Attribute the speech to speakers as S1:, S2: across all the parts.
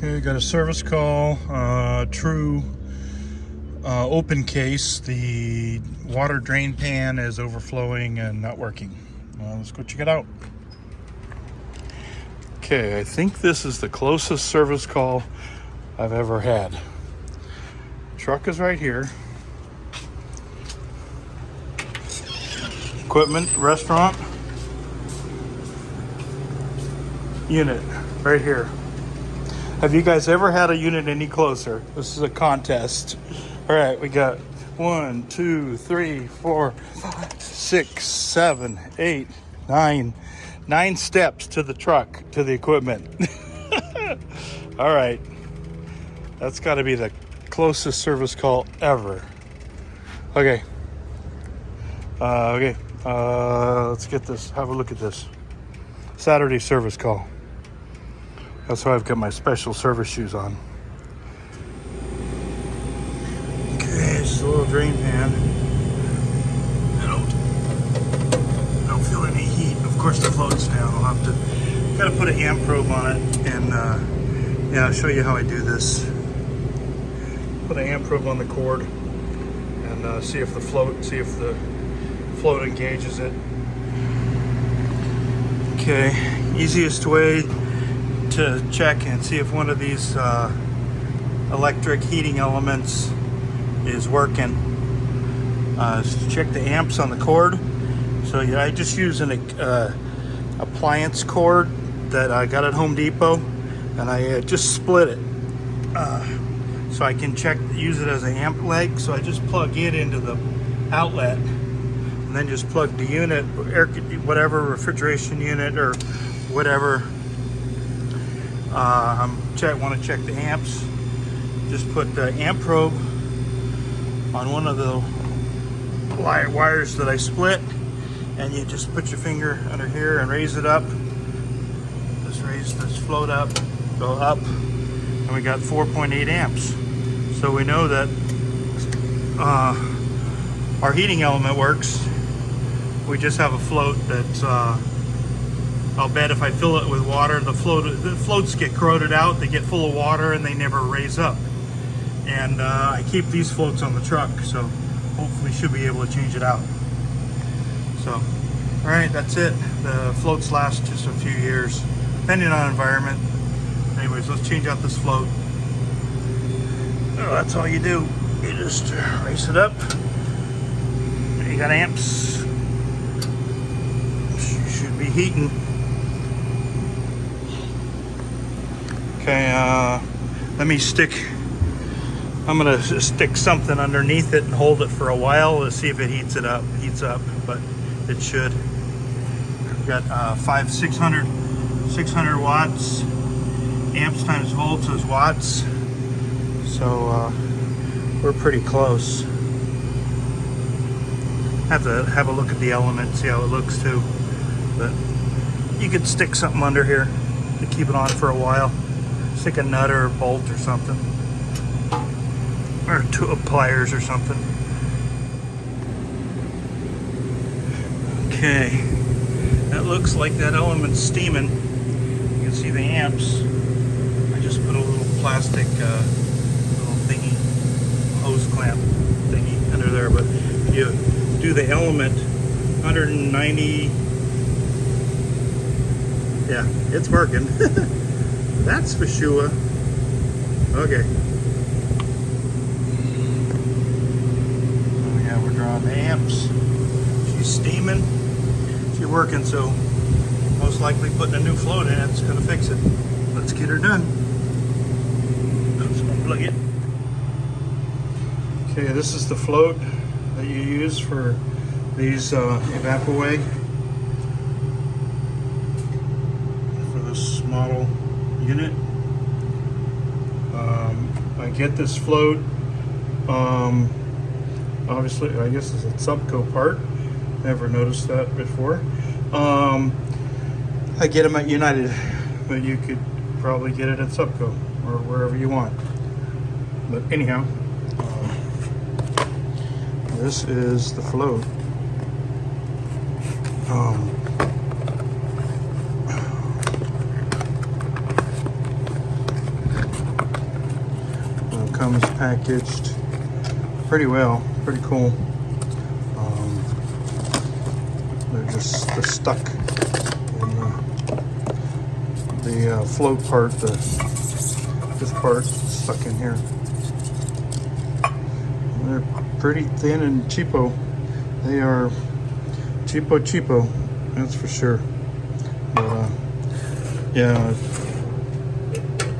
S1: Okay, got a service call. True open case. The water drain pan is overflowing and not working. Let's go check it out. Okay, I think this is the closest service call I've ever had. Truck is right here. Equipment, restaurant. Unit, right here. Have you guys ever had a unit any closer? This is a contest. All right, we got 1, 2, 3, 4, 5, 6, 7, 8, 9. 9 steps to the truck, to the equipment. All right. That's got to be the closest service call ever. Okay. Let's get this. Have a look at this. Saturday service call. That's why I've got my special service shoes on. Okay, it's a little drain pan. I don't feel any heat. Of course, the float's down. I'll have to gotta put an amp probe on it, and yeah, I'll show you how I do this. Put an amp probe on the cord and see if the float engages it. Okay, easiest way to check and see if one of these electric heating elements is working. Check the amps on the cord. So yeah, I just use an appliance cord that I got at Home Depot, and I just split it so I can use it as an amp leg. So I just plug it into the outlet and then just plug the unit, whatever refrigeration unit or whatever. Want to check the amps. Just put the amp probe on one of the wires that I split, and you just put your finger under here and raise it up. Just raise this float up, go up, and we got 4.8 amps. So we know that our heating element works. We just have a float that's I'll bet if I fill it with water, the floats get corroded out, they get full of water, and they never raise up. And I keep these floats on the truck, so hopefully should be able to change it out. So, all right, that's it. The floats last just a few years, depending on environment. Anyways, let's change out this float. Oh, that's all you do. You just raise it up. You got amps. You should be heating. Okay, I'm gonna stick something underneath it and hold it for a while to see if it heats up, but it should. We've got 600 watts, amps times volts is watts, so we're pretty close. Have to have a look at the element, see how it looks too, but you could stick something under here to keep it on for a while. Stick a nut or a bolt or something, or two pliers or something. Okay, that looks like that element's steaming. You can see the amps. I just put a little plastic little thingy, hose clamp thingy under there, but if you do the element 190, yeah, it's working. That's for sure. Okay. Oh yeah, we're drawing the amps. She's steaming. She's working, so most likely putting a new float in it's gonna fix it. Let's get her done. Let's unplug it. Okay, this is the float that you use for these Evapoway. For this model unit. I get this float, obviously I guess it's a Subco part, never noticed that before. I get them at United, but you could probably get it at Subco or wherever you want. But anyhow, this is the float. comes packaged pretty well, pretty cool. They're stuck in the float part. This part's stuck in here. And they're pretty thin and cheapo. They are cheapo, that's for sure. But yeah,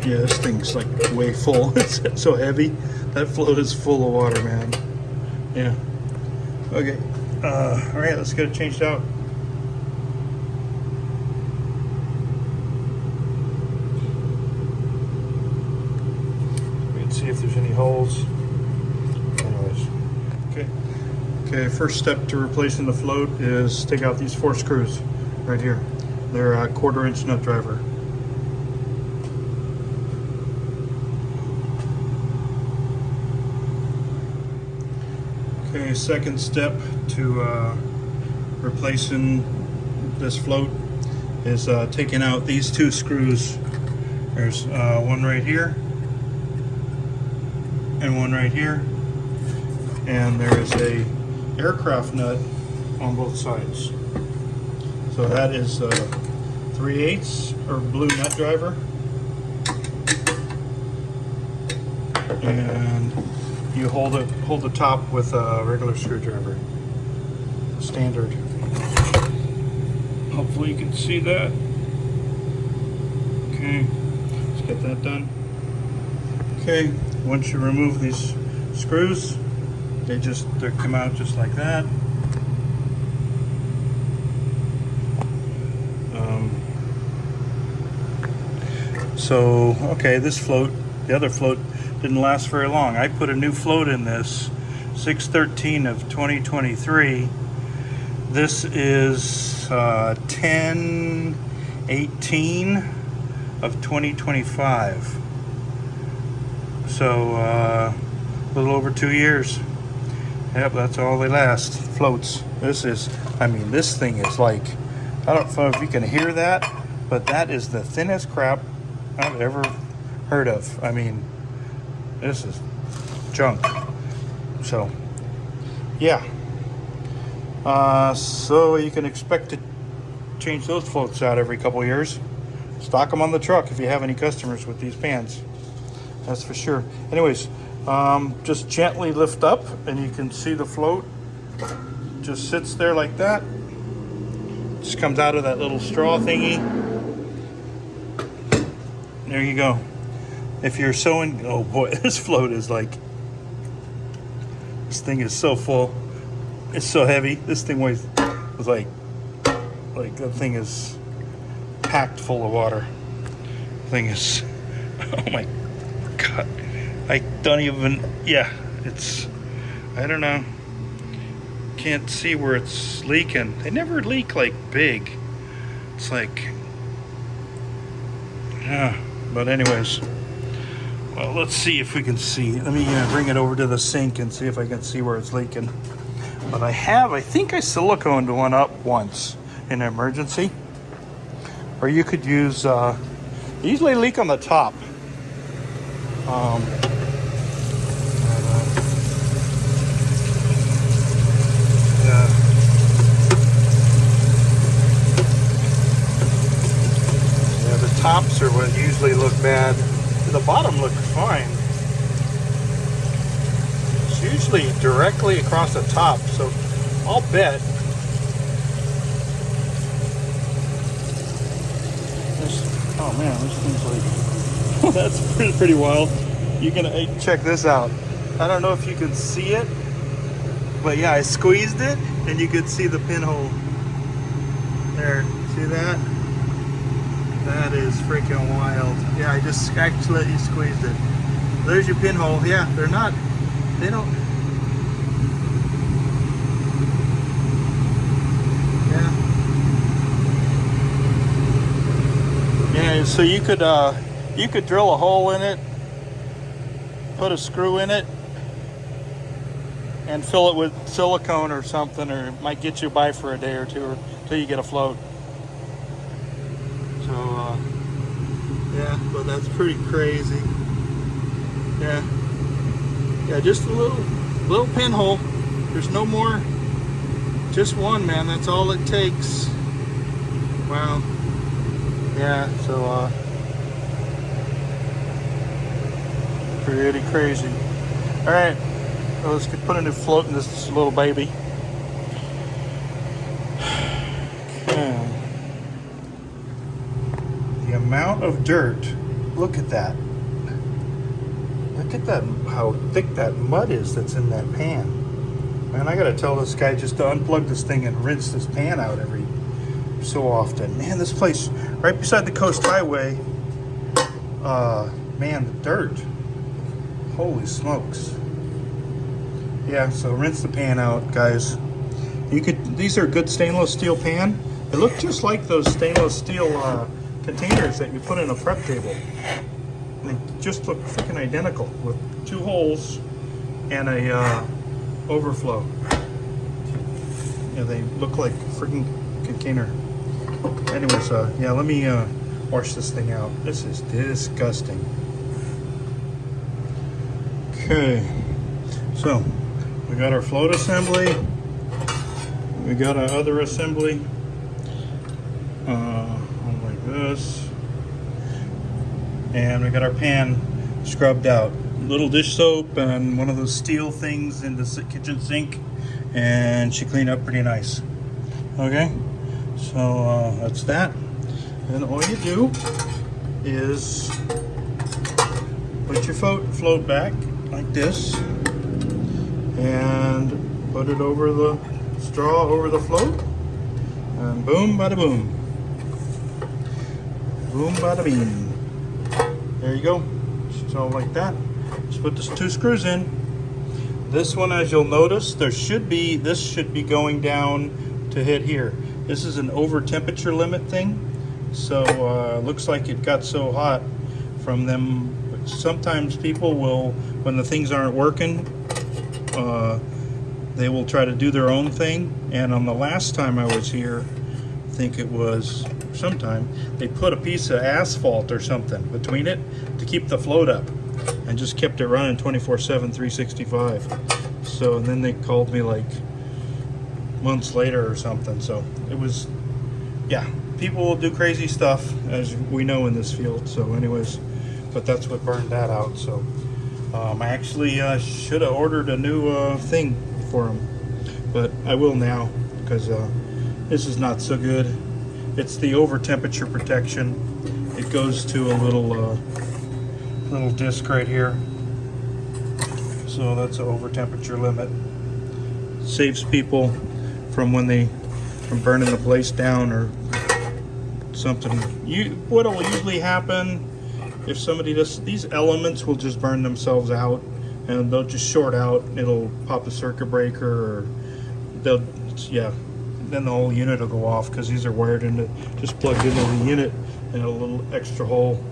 S1: this thing's like way full. It's so heavy. That float is full of water, man. Yeah. Okay. All right, let's get it changed out. We can see if there's any holes. Anyways. Okay, first step to replacing the float is take out these 4 screws right here. They're a 1/4 inch nut driver. Okay, second step to replacing this float is taking out these 2 screws. There's one right here and one right here, and there is a aircraft nut on both sides. So that is 3/8 or blue nut driver, and you hold the top with a regular screwdriver, standard. Hopefully you can see that. Okay, let's get that done. Okay, once you remove these screws, they come out just like that. So okay, this float, the other float, didn't last very long. I put a new float in this, 6/13 of 2023. This is 10/18 of 2025. So a little over 2 years. Yep, that's all they last, floats. This thing is like, I don't know if you can hear that, but that is the thinnest crap I've ever heard of. I mean, this is junk. So yeah, so you can expect to change those floats out every couple of years. Stock them on the truck if you have any customers with these pans, that's for sure. Anyways, just gently lift up and you can see the float just sits there like that. Just comes out of that little straw thingy. There you go. If you're sewing, oh boy, this float is like, this thing is so full. It's so heavy. This thing was like that thing is packed full of water. The thing is, oh my God. I don't even, yeah, it's, I don't know. Can't see where it's leaking. They never leak like big. It's like, yeah, but anyways. Well, let's see if we can see. Let me bring it over to the sink and see if I can see where it's leaking. But I think I siliconed one up once in an emergency. Or you could use, they usually leak on the top. Yeah, the tops are what usually look bad. The bottom looks fine. It's usually directly across the top, so I'll bet this. Oh man, this thing's like that's pretty wild. You can check this out. I don't know if you can see it, but yeah, I squeezed it, and you could see the pinhole there. See that? That is freaking wild. Yeah, I just actually squeezed it. There's your pinhole. Yeah, they don't. Yeah, so you could drill a hole in it, put a screw in it, and fill it with silicone or something, or it might get you by for a day or two until you get afloat. So, yeah, but that's pretty crazy. Yeah. Yeah, just a little pinhole. There's no more. Just one, man. That's all it takes. Wow. Yeah, so pretty crazy. All right, well, let's put a new float in this little baby. Okay. The amount of dirt. Look at that. Look at that, how thick that mud is that's in that pan. Man, I gotta tell this guy just to unplug this thing and rinse this pan out every so often. Man, this place right beside the Coast Highway, man, the dirt. Holy smokes. Yeah, so rinse the pan out, guys. These are good stainless steel pan. They look just like those stainless steel containers that you put in a prep table. They just look freaking identical with 2 holes and a overflow. Yeah, they look like a freaking container. Anyways, yeah, let me wash this thing out. This is disgusting. Okay, so we got our float assembly. We got our other assembly. Like this. And we got our pan scrubbed out. Little dish soap and one of those steel things in the kitchen sink, and she cleaned up pretty nice. Okay, so that's that. And all you do is put your float back like this and put it over the straw over the float, and boom bada boom, boom bada bing. There you go. So like that. Just put the 2 screws in. This one, as you'll notice, this should be going down to hit here. This is an over temperature limit thing. So looks like it got so hot from them. Sometimes people will, when the things aren't working, they will try to do their own thing. And on the last time I was here, I think it was sometime, they put a piece of asphalt or something between it to keep the float up, and just kept it running 24/7, 365. So, and then they called me like months later or something. So it was, yeah, people will do crazy stuff, as we know in this field. So anyways, but that's what burned that out. So I actually should have ordered a new thing for them, but I will now, because this is not so good. It's the over temperature protection. It goes to a little disc right here. So that's an over temperature limit. Saves people from from burning the place down or something. What'll usually happen if somebody these elements will just burn themselves out, and they'll just short out. It'll pop a circuit breaker, or then the whole unit will go off, because these are wired into, just plugged into the unit in a little extra hole.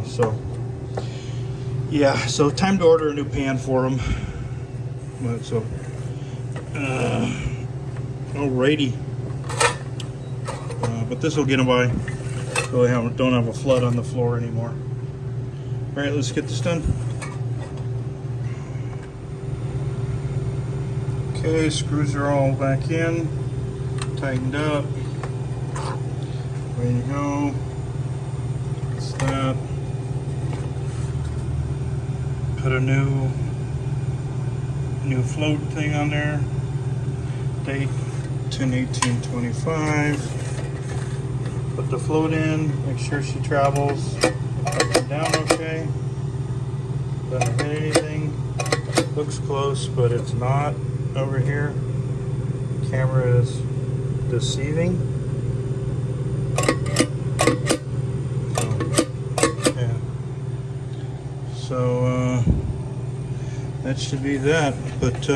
S1: So yeah, so time to order a new pan for them. So alrighty, but this will get them by. So they don't have a flood on the floor anymore. All right, let's get this done. Okay, screws are all back in, tightened up. There you go. That's that. Put a new float thing on there. Date 10/18/25. Put the float in. Make sure she travels up and down okay. Doesn't hit anything. Looks close, but it's not. Over here, camera is deceiving. Yeah. So that should be that. But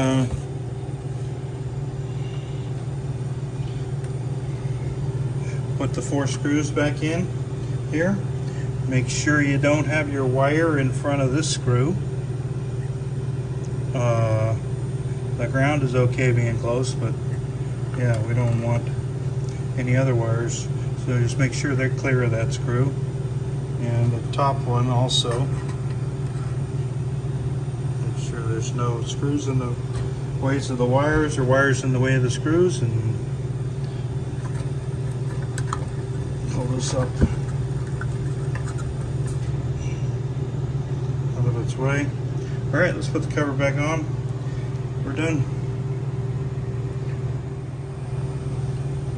S1: put the 4 screws back in here. Make sure you don't have your wire in front of this screw. The ground is okay being close, but yeah, we don't want any other wires. So just make sure they're clear of that screw. And the top one also. Make there's no screws in the ways of the wires or wires in the way of the screws, and pull this up out of its way. All right, let's put the cover back on. We're done.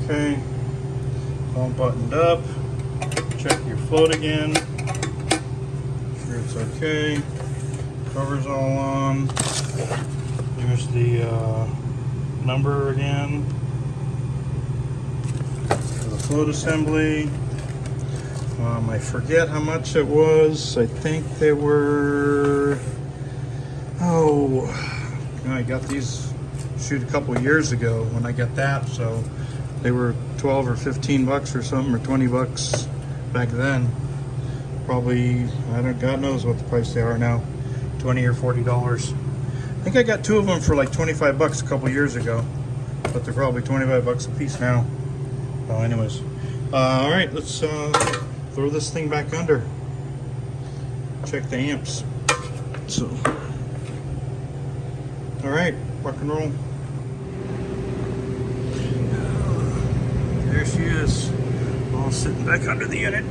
S1: Okay, all buttoned up. Check your float again. Make sure it's okay. Cover's all on. Here's the number again for the float assembly. I forget how much it was. I think they were, I got these shoot a couple years ago when I got that, so they were 12 or 15 bucks or something, or 20 bucks back then. Probably, God knows what the price they are now, 20 or $40. I think I got two of them for like 25 bucks a couple years ago, but they're probably 25 bucks a piece now. Well, anyways, all right, let's throw this thing back under. Check the amps. So, all right, rock and roll. There she is, all sitting back under the unit.